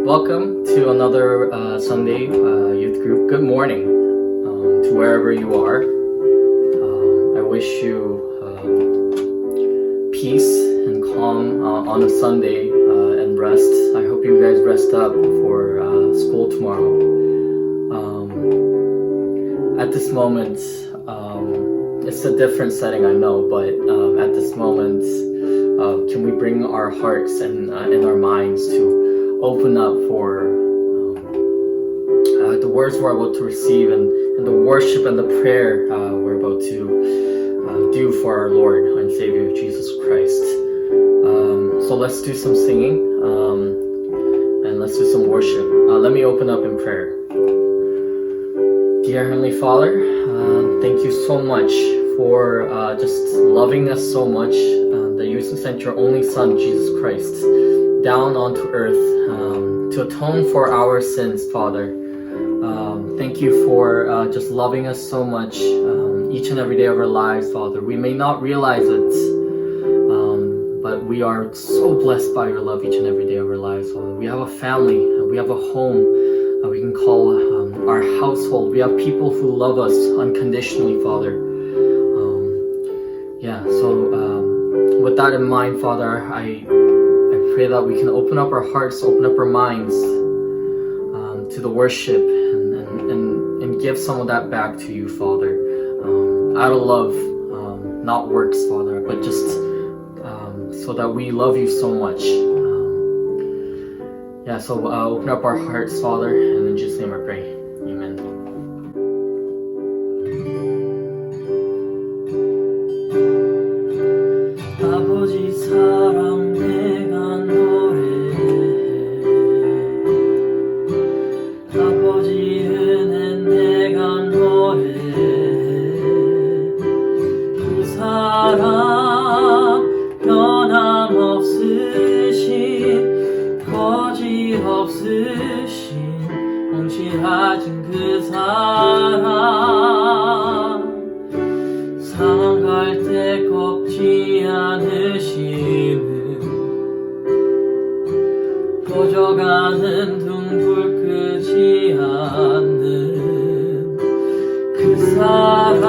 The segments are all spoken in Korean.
Welcome to another Sunday youth group. Good morning to wherever you are. I wish you peace and calm on a Sunday and rest. I hope you guys rest up for school tomorrow. At this moment, it's a different setting, I know, but at this moment, can we bring our hearts and our minds to open up for the words we're about to receive and the worship and the prayer we're about to do for our Lord and Savior Jesus Christ. So let's do some singing and let's do some worship. Let me open up in prayer. Dear Heavenly Father, thank you so much for just loving us so much that you sent your only Son, Jesus Christ, down onto earth to atone for our sins, Father. Thank you for just loving us so much each and every day of our lives, Father. We may not realize it, but we are so blessed by your love each and every day of our lives, Father. We have a family, we have a home we can call our household. We have people who love us unconditionally, Father. So with that in mind, Father, I pray that we can open up our hearts, open up our minds to the worship and give some of that back to you, Father, out of love, not works, Father, but just so that we love you so much. So open up our hearts, Father, and in Jesus' name I pray. Amen. 아버지 사랑 내가 노래해 아버지 은혜 내가 노래해 그 사랑 변함없으신 거짓없으신 성실하신 그 사랑 상한 갈대 꺾지 않으시는 꺼져가는 등불 끄지 않는 그 사랑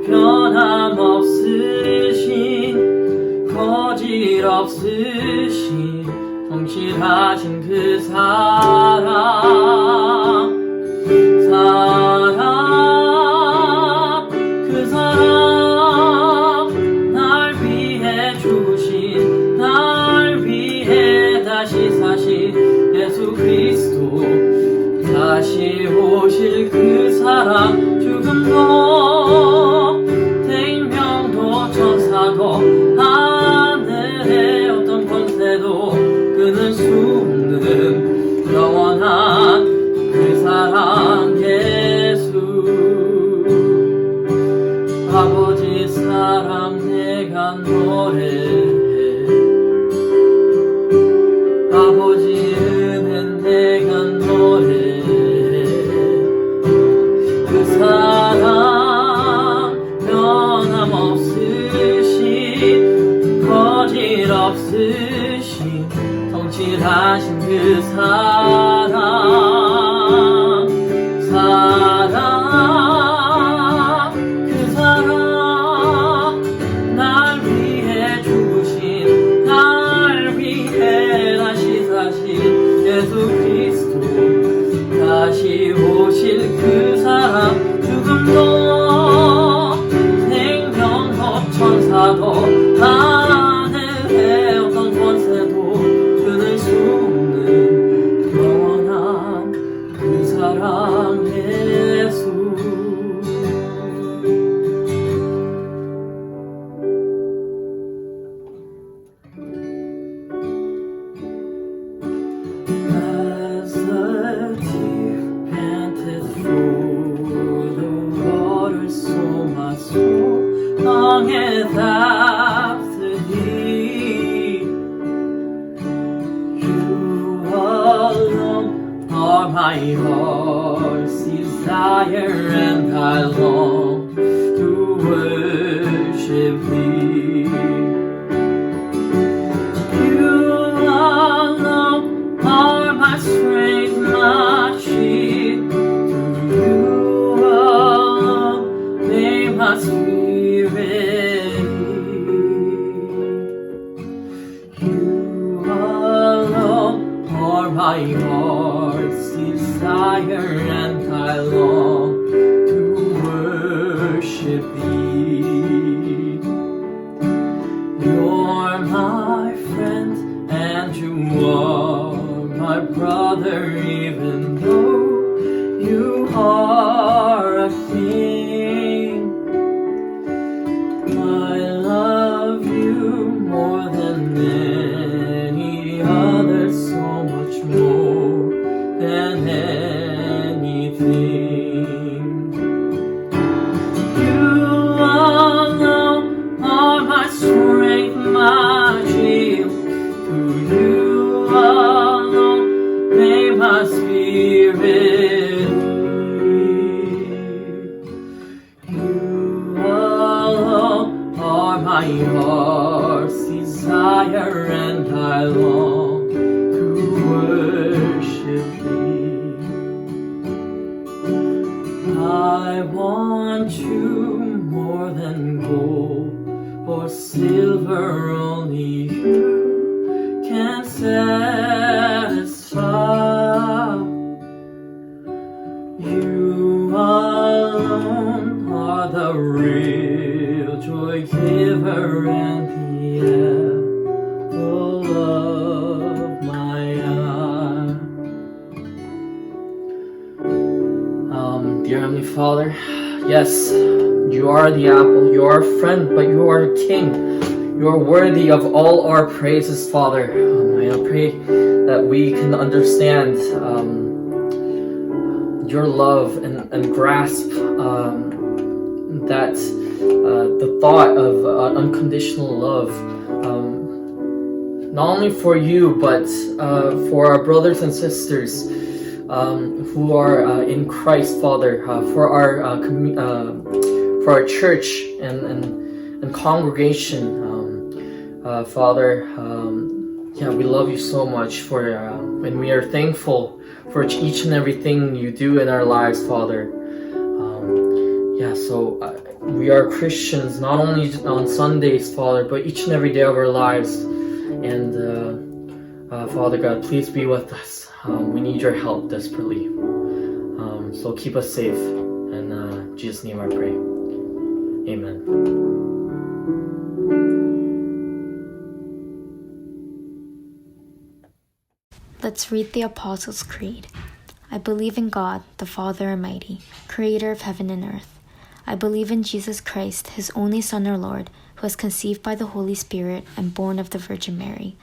변함없으신 거짓없으신 성실하신 그 사랑 그 사랑 날 위해 주신 날 위해 다시 사신 예수 그리스도 다시 오실 그 사랑 죽음도 생명도 천사도 하늘의 어떤 권세도 끊을 수 없는 영원한 그 사랑 예수 아버지 사랑 내가 노래해 아버지 은혜 내가 노래해 그 사랑 변함없으신 거짓없으신 성실하신 그 사랑 그 사랑 날 위해 죽으신 날 위해 다시 사신 예수 그리스도 다시 오실 그 사랑 죽음도 생명도 천사도 하늘의 어떤 권세도 끊을 수 없는 영원한 그 사랑 예수 As the deep panteth for the water, so my soul longeth after thee. You alone are my heart's desire, and I long to worship my heart's desire, and I long to worship thee. I want you more than gold or silver, only you can satisfy. You alone are the real joy giver and the apple of my eye. Dear Heavenly Father, yes, you are the apple, you are a friend, but you are a king. You are worthy of all our praises, Father. I pray that we can understand your love and grasp that the thought of unconditional love, not only for you, but for our brothers and sisters who are in Christ, Father, for our church and congregation, Father. We love you so much for, and we are thankful for each and everything you do in our lives, Father. We are Christians not only on Sundays, Father, but each and every day of our lives. And Father God, please be with us. We need your help desperately. So keep us safe. And in Jesus' name I pray. Amen. Let's read the Apostles' Creed. I believe in God, the Father Almighty, creator of heaven and earth. I believe in Jesus Christ, his only Son, our Lord, who was conceived by the Holy Spirit and born of the Virgin Mary.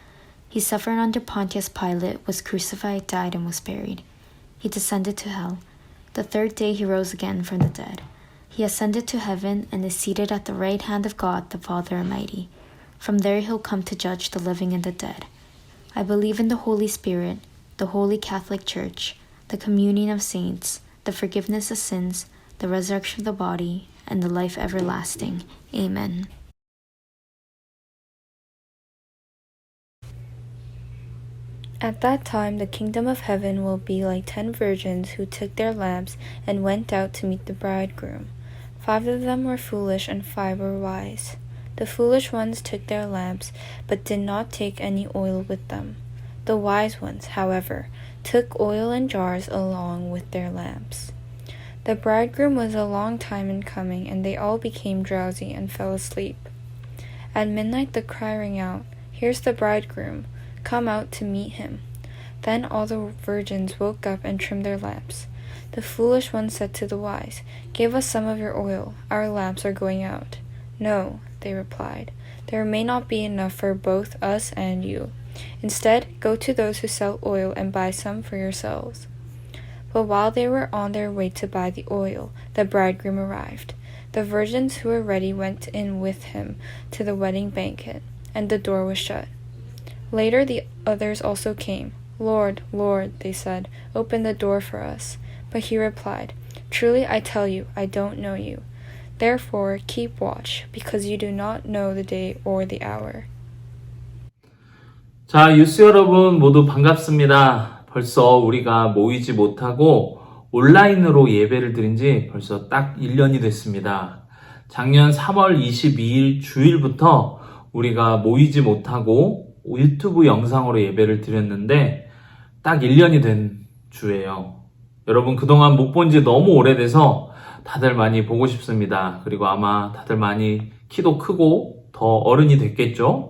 He suffered under Pontius Pilate, was crucified, died, and was buried. He descended to hell. The third day he rose again from the dead. He ascended to heaven and is seated at the right hand of God, the Father Almighty. From there he'll come to judge the living and the dead. I believe in the Holy Spirit, the Holy Catholic Church, the communion of saints, the forgiveness of sins, the resurrection of the body, and the life everlasting. Amen. At that time the kingdom of heaven will be like 10 virgins who took their lamps and went out to meet the bridegroom. 5 of them were foolish and 5 were wise. The foolish ones took their lamps, but did not take any oil with them. The wise ones, however, took oil in jars along with their lamps. The bridegroom was a long time in coming, and they all became drowsy and fell asleep. At midnight the cry rang out, "Here's the bridegroom, come out to meet him." Then all the virgins woke up and trimmed their lamps. The foolish ones said to the wise, "Give us some of your oil, our lamps are going out." "No," they replied, "there may not be enough for both us and you. Instead, go to those who sell oil and buy some for yourselves." But while they were on their way to buy the oil, the bridegroom arrived. The virgins who were ready went in with him to the wedding banquet, and the door was shut. Later the others also came. "Lord, Lord," they said, "open the door for us." But he replied, "Truly I tell you, I don't know you. Therefore keep watch, because you do not know the day or the hour." 자, 유스 여러분 모두 반갑습니다. 벌써 우리가 모이지 못하고 온라인으로 예배를 드린 지 벌써 딱 1년이 됐습니다. 작년 3월 22일 주일부터 우리가 모이지 못하고 유튜브 영상으로 예배를 드렸는데 딱 1년이 된 주예요. 여러분 그동안 못 본 지 너무 오래돼서 다들 많이 보고 싶습니다. 그리고 아마 다들 많이 키도 크고 더 어른이 됐겠죠?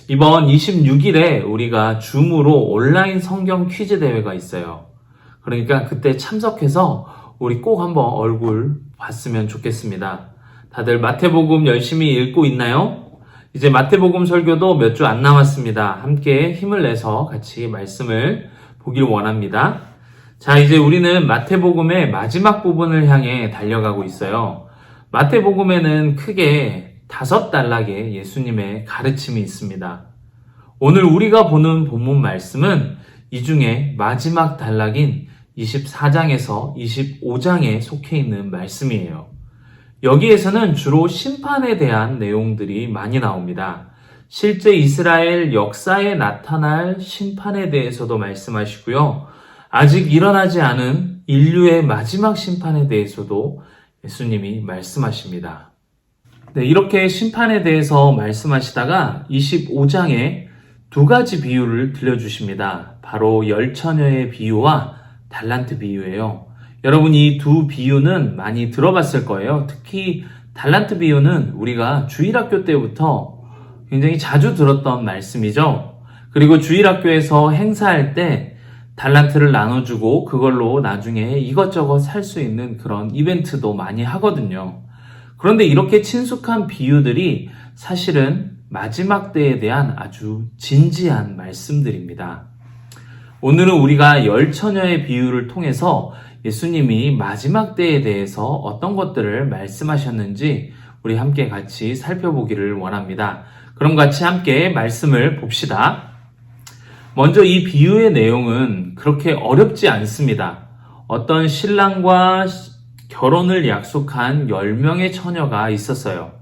이번 26일에 우리가 줌으로 온라인 성경 퀴즈 대회가 있어요. 그러니까 그때 참석해서 우리 꼭 한번 얼굴 봤으면 좋겠습니다. 다들 마태복음 열심히 읽고 있나요? 이제 마태복음 설교도 몇 주 안 남았습니다. 함께 힘을 내서 같이 말씀을 보길 원합니다. 자, 이제 우리는 마태복음의 마지막 부분을 향해 달려가고 있어요. 마태복음에는 크게 5단락의 예수님의 가르침이 있습니다. 오늘 우리가 보는 본문 말씀은 이 중에 마지막 단락인 24장에서 25장에 속해 있는 말씀이에요. 여기에서는 주로 심판에 대한 내용들이 많이 나옵니다. 실제 이스라엘 역사에 나타날 심판에 대해서도 말씀하시고요. 아직 일어나지 않은 인류의 마지막 심판에 대해서도 예수님이 말씀하십니다. 네, 이렇게 심판에 대해서 말씀하시다가 25장에 두 가지 비유를 들려주십니다. 바로 열처녀의 비유와 달란트 비유예요. 여러분, 이 두 비유는 많이 들어봤을 거예요. 특히 달란트 비유는 우리가 주일학교 때부터 굉장히 자주 들었던 말씀이죠. 그리고 주일학교에서 행사할 때 달란트를 나눠주고 그걸로 나중에 이것저것 살 수 있는 그런 이벤트도 많이 하거든요. 그런데 이렇게 친숙한 비유들이 사실은 마지막 때에 대한 아주 진지한 말씀들입니다. 오늘은 우리가 열처녀의 비유를 통해서 예수님이 마지막 때에 대해서 어떤 것들을 말씀하셨는지 우리 함께 같이 살펴보기를 원합니다. 그럼 같이 함께 말씀을 봅시다. 먼저 이 비유의 내용은 그렇게 어렵지 않습니다. 어떤 신랑과 결혼을 약속한 10명의 처녀가 있었어요.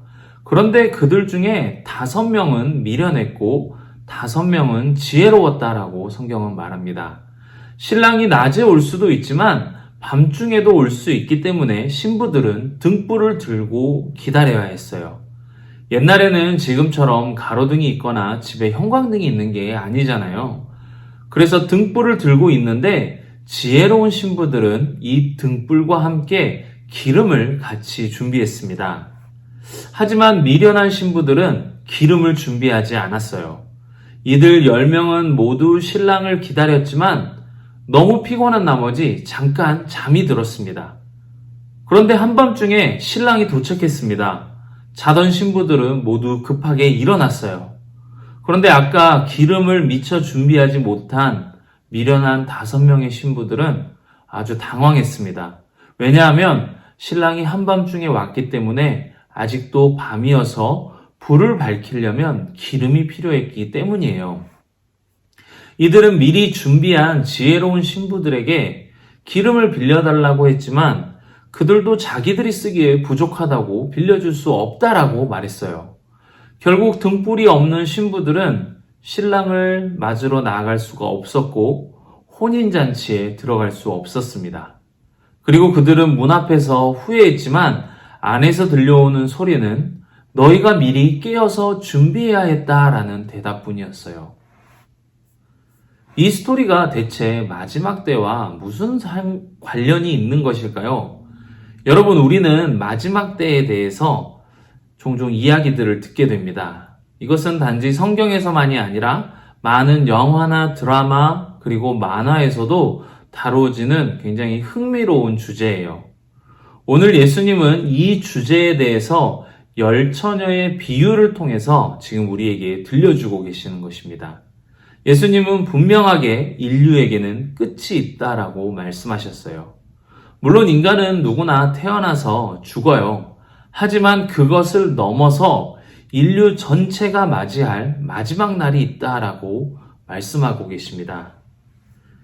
그런데 그들 중에 5명은 미련했고 5명은 지혜로웠다라고 성경은 말합니다. 신랑이 낮에 올 수도 있지만 밤중에도 올 수 있기 때문에 신부들은 등불을 들고 기다려야 했어요. 옛날에는 지금처럼 가로등이 있거나 집에 형광등이 있는 게 아니잖아요. 그래서 등불을 들고 있는데 지혜로운 신부들은 이 등불과 함께 기름을 같이 준비했습니다. 하지만 미련한 신부들은 기름을 준비하지 않았어요. 이들 10명은 모두 신랑을 기다렸지만 너무 피곤한 나머지 잠깐 잠이 들었습니다. 그런데 한밤중에 신랑이 도착했습니다. 자던 신부들은 모두 급하게 일어났어요. 그런데 아까 기름을 미처 준비하지 못한 미련한 5명의 신부들은 아주 당황했습니다. 왜냐하면 신랑이 한밤중에 왔기 때문에 아직도 밤이어서 불을 밝히려면 기름이 필요했기 때문이에요. 이들은 미리 준비한 지혜로운 신부들에게 기름을 빌려달라고 했지만 그들도 자기들이 쓰기에 부족하다고 빌려줄 수 없다라고 말했어요. 결국 등불이 없는 신부들은 신랑을 맞으러 나아갈 수가 없었고 혼인잔치에 들어갈 수 없었습니다. 그리고 그들은 문 앞에서 후회했지만 안에서 들려오는 소리는 너희가 미리 깨어서 준비해야 했다라는 대답뿐이었어요. 이 스토리가 대체 마지막 때와 무슨 관련이 있는 것일까요? 여러분, 우리는 마지막 때에 대해서 종종 이야기들을 듣게 됩니다. 이것은 단지 성경에서만이 아니라 많은 영화나 드라마 그리고 만화에서도 다루어지는 굉장히 흥미로운 주제예요. 오늘 예수님은 이 주제에 대해서 열처녀의 비유를 통해서 지금 우리에게 들려주고 계시는 것입니다. 예수님은 분명하게 인류에게는 끝이 있다라고 말씀하셨어요. 물론 인간은 누구나 태어나서 죽어요. 하지만 그것을 넘어서 인류 전체가 맞이할 마지막 날이 있다라고 말씀하고 계십니다.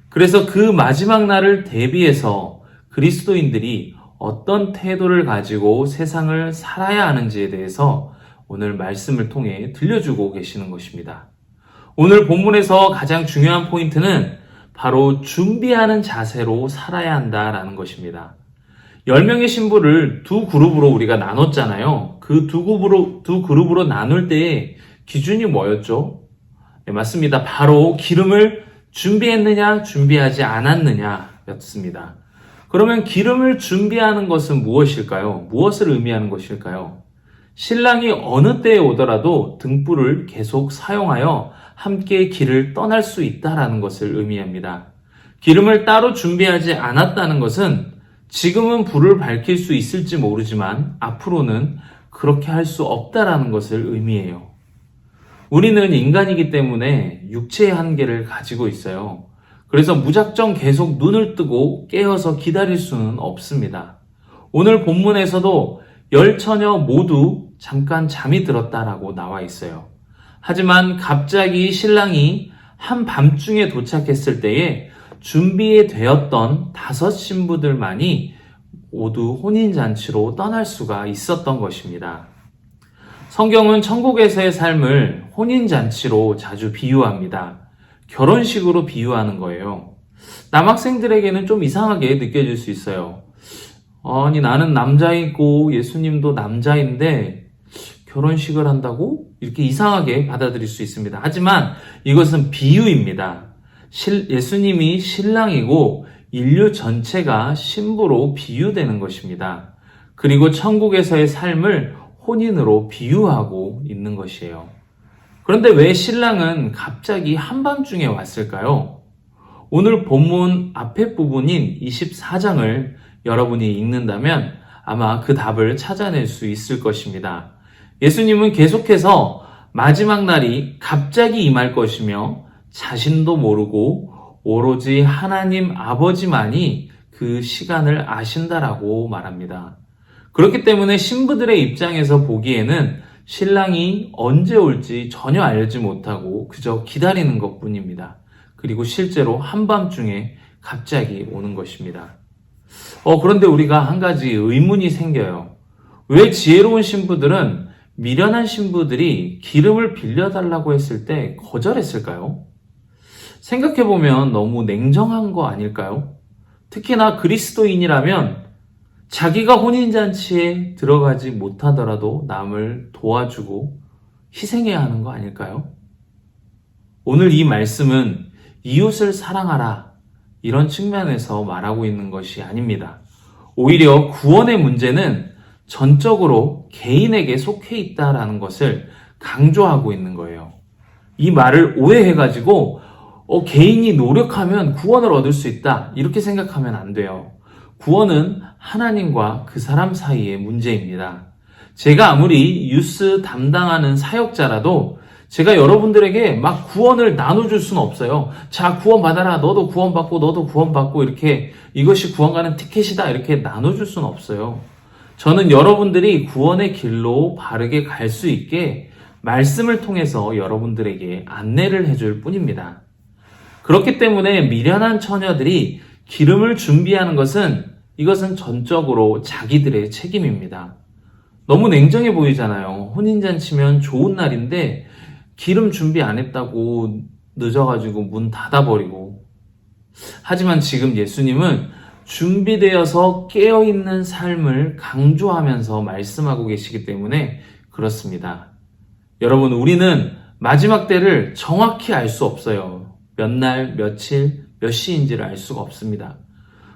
그래서 그 마지막 날을 대비해서 그리스도인들이 어떤 태도를 가지고 세상을 살아야 하는지에 대해서 오늘 말씀을 통해 들려주고 계시는 것입니다. 오늘 본문에서 가장 중요한 포인트는 바로 준비하는 자세로 살아야 한다라는 것입니다. 10명의 신부를 두 그룹으로 우리가 나눴잖아요. 그 두 그룹으로 나눌 때의 기준이 뭐였죠? 네, 맞습니다. 바로 기름을 준비했느냐, 준비하지 않았느냐였습니다. 그러면 기름을 준비하는 것은 무엇일까요? 무엇을 의미하는 것일까요? 신랑이 어느 때에 오더라도 등불을 계속 사용하여 함께 길을 떠날 수 있다는 것을 의미합니다. 기름을 따로 준비하지 않았다는 것은 지금은 불을 밝힐 수 있을지 모르지만 앞으로는 그렇게 할 수 없다는 것을 의미해요. 우리는 인간이기 때문에 육체의 한계를 가지고 있어요. 그래서 무작정 계속 눈을 뜨고 깨어서 기다릴 수는 없습니다. 오늘 본문에서도 열처녀 모두 잠깐 잠이 들었다라고 나와 있어요. 하지만 갑자기 신랑이 한밤중에 도착했을 때에 준비되었던 5 신부들만이 모두 혼인잔치로 떠날 수가 있었던 것입니다. 성경은 천국에서의 삶을 혼인잔치로 자주 비유합니다. 결혼식으로 비유하는 거예요. 남학생들에게는 좀 이상하게 느껴질 수 있어요. 아니, 나는 남자이고 예수님도 남자인데 결혼식을 한다고? 이렇게 이상하게 받아들일 수 있습니다. 하지만 이것은 비유입니다. 예수님이 신랑이고 인류 전체가 신부로 비유되는 것입니다. 그리고 천국에서의 삶을 혼인으로 비유하고 있는 것이에요. 그런데 왜 신랑은 갑자기 한밤중에 왔을까요? 오늘 본문 앞에 부분인 24장을 여러분이 읽는다면 아마 그 답을 찾아낼 수 있을 것입니다. 예수님은 계속해서 마지막 날이 갑자기 임할 것이며 자신도 모르고 오로지 하나님 아버지만이 그 시간을 아신다라고 말합니다. 그렇기 때문에 신부들의 입장에서 보기에는 신랑이 언제 올지 전혀 알지 못하고 그저 기다리는 것뿐입니다. 그리고 실제로 한밤중에 갑자기 오는 것입니다. 그런데 우리가 한 가지 의문이 생겨요. 왜 지혜로운 신부들은 미련한 신부들이 기름을 빌려달라고 했을 때 거절했을까요? 생각해보면 너무 냉정한 거 아닐까요? 특히나 그리스도인이라면 자기가 혼인잔치에 들어가지 못하더라도 남을 도와주고 희생해야 하는 거 아닐까요? 오늘 이 말씀은 이웃을 사랑하라 이런 측면에서 말하고 있는 것이 아닙니다. 오히려 구원의 문제는 전적으로 개인에게 속해 있다라는 것을 강조하고 있는 거예요. 이 말을 오해해가지고 개인이 노력하면 구원을 얻을 수 있다 이렇게 생각하면 안 돼요. 구원은 하나님과 그 사람 사이의 문제입니다. 제가 아무리 유스 담당하는 사역자라도 제가 여러분들에게 막 구원을 나눠줄 수는 없어요. 자, 구원 받아라. 너도 구원 받고 너도 구원 받고 이렇게 이것이 구원 가는 티켓이다 이렇게 나눠줄 수는 없어요. 저는 여러분들이 구원의 길로 바르게 갈 수 있게 말씀을 통해서 여러분들에게 안내를 해줄 뿐입니다. 그렇기 때문에 미련한 처녀들이 기름을 준비하는 이것은 전적으로 자기들의 책임입니다. 너무 냉정해 보이잖아요. 혼인잔치면 좋은 날인데 기름 준비 안 했다고 늦어가지고 문 닫아버리고. 하지만 지금 예수님은 준비되어서 깨어있는 삶을 강조하면서 말씀하고 계시기 때문에 그렇습니다. 여러분, 우리는 마지막 때를 정확히 알 수 없어요. 몇 날, 며칠, 몇 시인지를 알 수가 없습니다.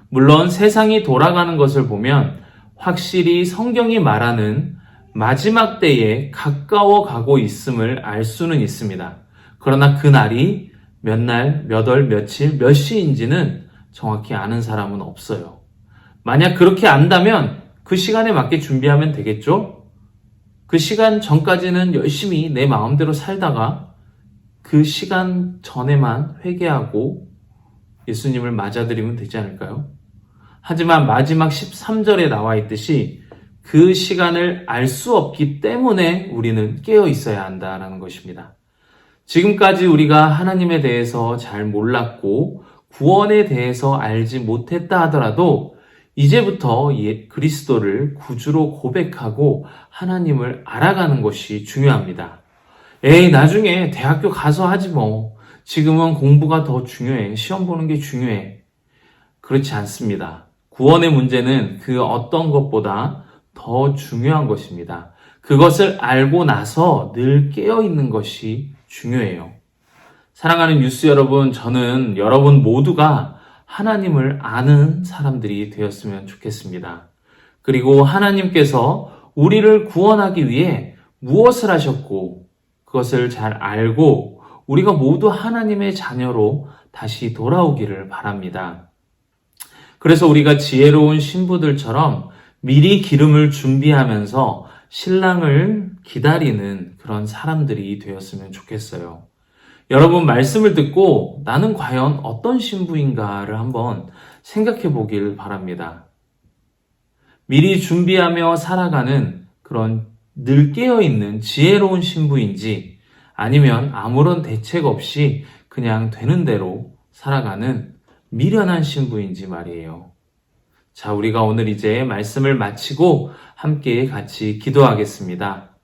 물론 세상이 돌아가는 것을 보면 확실히 성경이 말하는 마지막 때에 가까워 가고 있음을 알 수는 있습니다. 그러나 그 날이 몇 날, 몇 월, 며칠, 몇 시인지는 정확히 아는 사람은 없어요. 만약 그렇게 안다면 그 시간에 맞게 준비하면 되겠죠? 그 시간 전까지는 열심히 내 마음대로 살다가 그 시간 전에만 회개하고 예수님을 맞아들이면 되지 않을까요? 하지만 마지막 13절에 나와 있듯이 그 시간을 알 수 없기 때문에 우리는 깨어 있어야 한다라는 것입니다. 지금까지 우리가 하나님에 대해서 잘 몰랐고 구원에 대해서 알지 못했다 하더라도 이제부터 그리스도를 구주로 고백하고 하나님을 알아가는 것이 중요합니다. 나중에 대학교 가서 하지 뭐. 지금은 공부가 더 중요해. 시험 보는 게 중요해. 그렇지 않습니다. 구원의 문제는 그 어떤 것보다 더 중요한 것입니다. 그것을 알고 나서 늘 깨어있는 것이 중요해요. 사랑하는 뉴스 여러분, 저는 여러분 모두가 하나님을 아는 사람들이 되었으면 좋겠습니다. 그리고 하나님께서 우리를 구원하기 위해 무엇을 하셨고 그것을 잘 알고 우리가 모두 하나님의 자녀로 다시 돌아오기를 바랍니다. 그래서 우리가 지혜로운 신부들처럼 미리 기름을 준비하면서 신랑을 기다리는 그런 사람들이 되었으면 좋겠어요. 여러분, 말씀을 듣고 나는 과연 어떤 신부인가를 한번 생각해 보길 바랍니다. 미리 준비하며 살아가는 그런 늘 깨어있는 지혜로운 신부인지 아니면 아무런 대책 없이 그냥 되는 대로 살아가는 미련한 신부인지 말이에요. 자, 우리가 오늘 이제 말씀을 마치고 함께 같이 기도하겠습니다.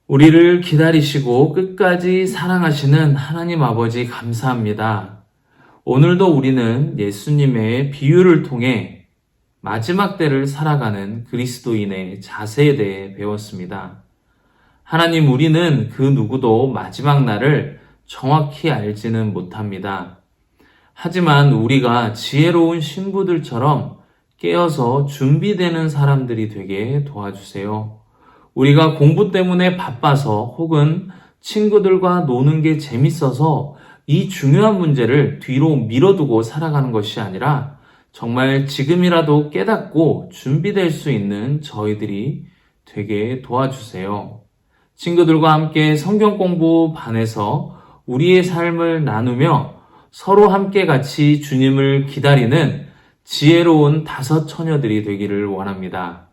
우리를 기다리시고 끝까지 사랑하시는 하나님 아버지 감사합니다. 오늘도 우리는 예수님의 비유를 통해 마지막 때를 살아가는 그리스도인의 자세에 대해 배웠습니다. 하나님, 우리는 그 누구도 마지막 날을 정확히 알지는 못합니다. 하지만 우리가 지혜로운 신부들처럼 깨어서 준비되는 사람들이 되게 도와주세요. 우리가 공부 때문에 바빠서 혹은 친구들과 노는 게 재밌어서 이 중요한 문제를 뒤로 미뤄두고 살아가는 것이 아니라 정말 지금이라도 깨닫고 준비될 수 있는 저희들이 되게 도와주세요. 친구들과 함께 성경 공부 반에서 우리의 삶을 나누며 서로 함께 같이 주님을 기다리는 지혜로운 5 처녀들이 되기를 원합니다.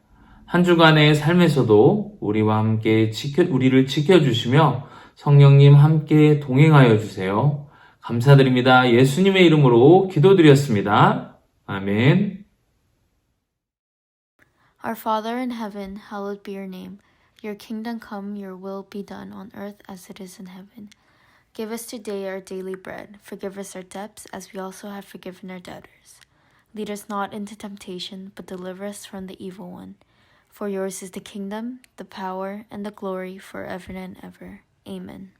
한 주간의 삶에서도 우리와 함께 우리를 지켜주시며 성령님 함께 동행하여 주세요. 감사드립니다. 예수님의 이름으로 기도드렸습니다. 아멘. Our Father in heaven, hallowed be your name. Your kingdom come, your will be done on earth as it is in heaven. Give us today our daily bread. Forgive us our debts as we also have forgiven our debtors. Lead us not into temptation, but deliver us from the evil one. For yours is the kingdom, the power, and the glory forever and ever. Amen.